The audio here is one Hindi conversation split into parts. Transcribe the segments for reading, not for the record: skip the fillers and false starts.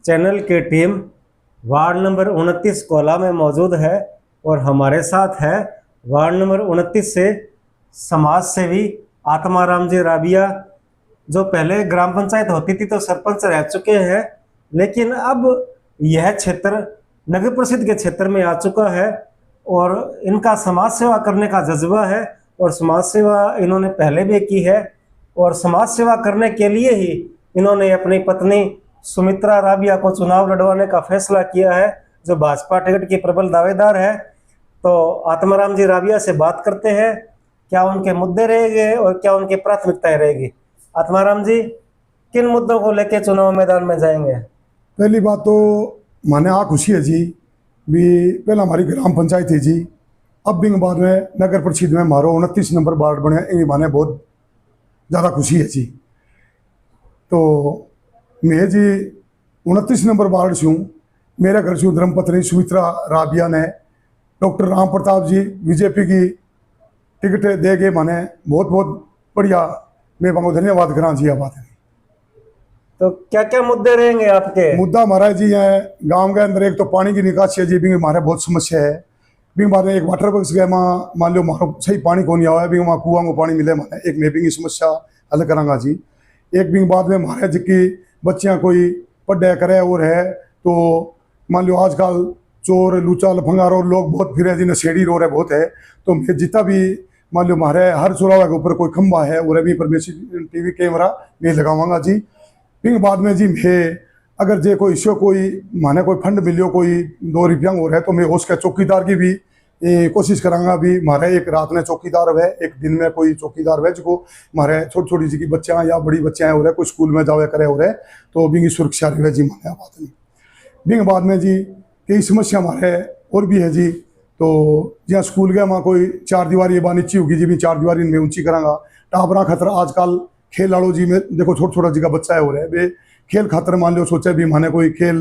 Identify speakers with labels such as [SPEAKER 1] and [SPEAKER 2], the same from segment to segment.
[SPEAKER 1] चैनल की टीम वार्ड नंबर 29 कोला में मौजूद है और हमारे साथ है वार्ड नंबर 29 से समाज सेवी आत्माराम जी राबिया, जो पहले ग्राम पंचायत होती थी तो सरपंच रह चुके हैं, लेकिन अब यह क्षेत्र नगर परिषद के क्षेत्र में आ चुका है और इनका समाज सेवा करने का जज्बा है और समाज सेवा इन्होंने पहले भी की है और समाज सेवा करने के लिए ही इन्होंने अपनी पत्नी सुमित्रा राबिया को चुनाव लड़वाने का फैसला किया है, जो भाजपा टिकट की प्रबल दावेदार है। तो आत्माराम जी राबिया से बात करते हैं, क्या उनके मुद्दे रहेंगे और क्या उनकी प्राथमिकताएं रहेगी। आत्माराम जी, किन मुद्दों को लेकर चुनाव मैदान में जाएंगे?
[SPEAKER 2] पहली बात तो माने आ खुशी है जी भी पहला हमारी ग्राम पंचायत है जी, अब भी बाद में नगर परिषद में हमारो 29 नंबर वार्ड बने, इन माने बहुत ज़्यादा खुशी है जी। तो मैं जी 29 नंबर वार्ड से हूँ, मेरा घर से धर्मपत्नी सुमित्रा राबिया ने डॉक्टर राम प्रताप जी बीजेपी की टिकट दे के माने बहुत बहुत बढ़िया, मैं बहुत धन्यवाद करा जी। बात है
[SPEAKER 1] तो क्या क्या मुद्दे रहेंगे आपके?
[SPEAKER 2] मुद्दा हमारा जी है गांव के अंदर, एक तो पानी की निकासी है जी, भी हमारे बहुत समस्या है। भी हमारे एक वाटर वर्क्स गए माँ मान लो मारो सही पानी को नहीं आवा है, भी वहाँ कुआं को पानी मिले माने एक नेबिंग की समस्या हल करांगा जी। एक भी बाद में हमारे जिसकी बच्चियाँ कोई पढ़ाई करे और है तो मान लो आजकल चोर लूचा लफंगार और लोग बहुत फिर जी, नशेड़ी रो रहे बहुत है। तो मैं जितना भी मान लो हमारे हर चौराहे के ऊपर कोई खंबा है और भी पर टीवी कैमरा मैं लगावांगा जी। फिर बाद में जी मैं अगर जे कोई इसको कोई माने कोई फंड मिलियो कोई 2 रुपया हो रहा है तो मैं उसके चौकीदार की भी कोशिश करांगा। भी हमारे एक रात में चौकीदार है, एक दिन में कोई चौकीदार है जिसको हमारे छोटी छोटी जी की बच्चियाँ या बड़ी बच्चियाँ हो रहे कोई स्कूल में जावे करे हो रहे तो भी सुरक्षा रहे जी। माने बात नहीं भी बाद में जी कई समस्या हमारे और भी है जी। तो जहाँ स्कूल गया वहाँ कोई 4 दीवारी बा नीची होगी जी, भी 4 दीवारी में ऊंची करांगा। टापरा खतरा आजकल खेल लाड़ो जी में देखो छोटा छोटा जी का बच्चा है हो रहा है, वे खेल खातर मान लो सोचे भी माने कोई खेल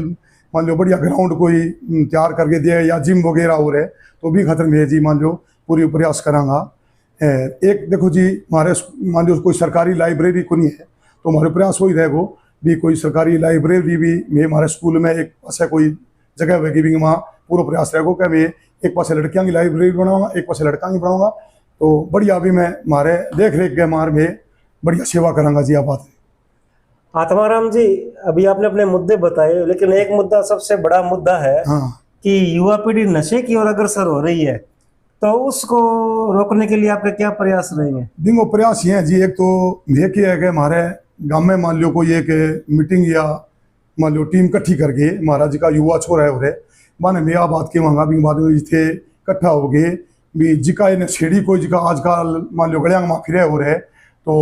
[SPEAKER 2] मान लो बढ़िया ग्राउंड कोई तैयार करके दिया या जिम वगैरह हो रहे तो भी खतर में जी मान लो पूरी प्रयास करांगा। एक देखो जी हमारे मान लो कोई सरकारी लाइब्रेरी को नहीं है तो हमारे प्रयास वही रहेगो भी कोई सरकारी लाइब्रेरी भी मैं हमारे स्कूल में एक पास कोई जगह होगी भी वहाँ पूरा प्रयास रहेगा कि मैं एक पास लड़कियाँ की लाइब्रेरी बनाऊंगा एक पास लड़का की बनाऊंगा। तो बढ़िया भी मैं हमारे देख रेख के मार में बढ़िया सेवा करांगा जी। बात है
[SPEAKER 1] आत्माराम जी, अभी आपने अपने मुद्दे बताए, लेकिन एक मुद्दा सबसे बड़ा मुद्दा है
[SPEAKER 2] हाँ
[SPEAKER 1] कि युवा पीढ़ी नशे की ओर अग्रसर हो रही है, तो उसको रोकने के लिए आपके क्या प्रयास रहेंगे?
[SPEAKER 2] देखो प्रयास ये है जी, एक तो ये क्या है कि हमारे गांव में मान लो कोई एक मीटिंग या मान लो टीम इकट्ठी करके महाराज जी का युवा छोरा है उरे माने मैं बात की मांगा भी बाद में जिथे इकट्ठा हो गए भी जिका इन्हें छेड़ी कोई जिका आजकल मान लो गलियां में फिरे हो रहे तो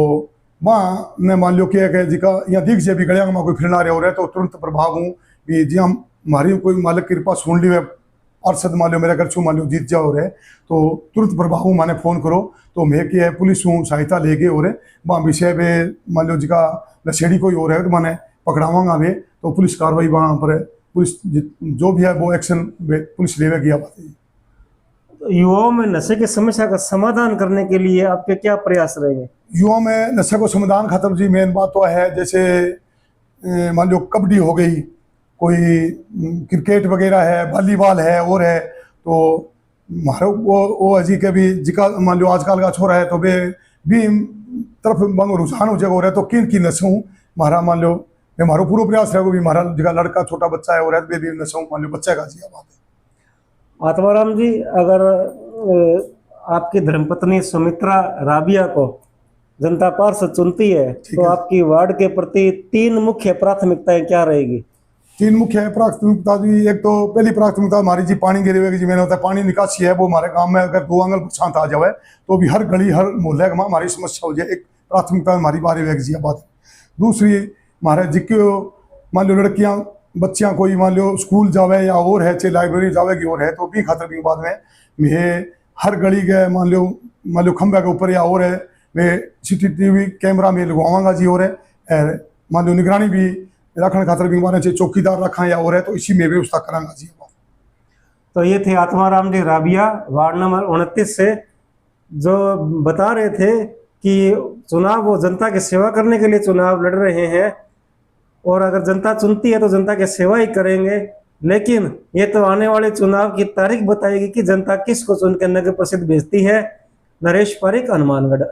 [SPEAKER 2] वहाँ ने मान लो क्या है जिका या दिख जे भी गलियां में कोई फिरना रहे हो रहे तो तुरंत प्रभाव हूँ भी जी हम हमारी कोई मालिक कृपा सुन ली अरसद मान लो मेरा घर छू मान लो जीत जाओ रहे तो तुरंत प्रभाव हूँ माने फ़ोन करो तो मैं क्या है पुलिस हूँ सहायता लेके हो रहे वहाँ विषय में मान लो जिका नशेड़ी कोई हो रहा है तो माने पकड़ावांगा वे तो पुलिस कार्रवाई वहाँ पर पुलिस जो भी है वो एक्शन पुलिस लेवेगी। बात है
[SPEAKER 1] तो युवाओं में नशे की समस्या का समाधान करने के लिए आपके क्या प्रयास रहेंगे?
[SPEAKER 2] युवाओं में नशे को समाधान खातर जी मेन बात तो है जैसे मान लो कबड्डी हो गई, कोई क्रिकेट वगैरह है, वॉलीबॉल है और है तो हमारे वो अजी के भी जिका मान लो आजकल का छोरा है तो वे भी तरफ रुझान हो जाएगा हो रहा है तो किन की नशों हमारा मान लो हमारा पूरा प्रयास रहेगा भी हमारा जगह लड़का छोटा बच्चा है और वे भी नशों मान लो बच्चे का जी। बात है
[SPEAKER 1] आत्माराम जी, अगर आपकी धर्मपत्नी सुमित्रा राबिया को जनता पार्षद चुनती है तो आपकी वार्ड के प्रति 3 मुख्य प्राथमिकताएं क्या रहेगी?
[SPEAKER 2] 3 मुख्य प्राथमिकता जी, एक तो पहली प्राथमिकता हमारी जी पानी की रहेगी जी। मैंने होता है पानी निकासी है वो हमारे गांव में अगर 2 आंगल शांत आ जाए तो भी हर गली हर मोहल्ले में हमारी समस्या हो जाए, एक प्राथमिकता हमारी बारी रहेगी जी। बात दूसरी हमारे जिक्को मान लो लड़कियाँ बच्चियाँ कोई मान लो स्कूल जावे या और है चाहे लाइब्रेरी जावेगी और है तो भी खातर भी बाद में मैं हर गली के मान लो खंबे के ऊपर या और है मैं CCTV कैमरा में लगवाऊंगा जी। और है मान लो निगरानी भी रखने खातर भी माने चाहिए चौकीदार रखा या और है तो इसी में व्यवस्था करांगा जी।
[SPEAKER 1] तो ये थे आत्माराम जी राबिया वार्ड नंबर 29 से, जो बता रहे थे कि चुनाव वो जनता की सेवा करने के लिए चुनाव लड़ रहे हैं और अगर जनता चुनती है तो जनता की सेवा ही करेंगे। लेकिन ये तो आने वाले चुनाव की तारीख बताएगी कि जनता किसको चुन के नगर परिषद भेजती है। नरेश पारिक, हनुमानगढ़।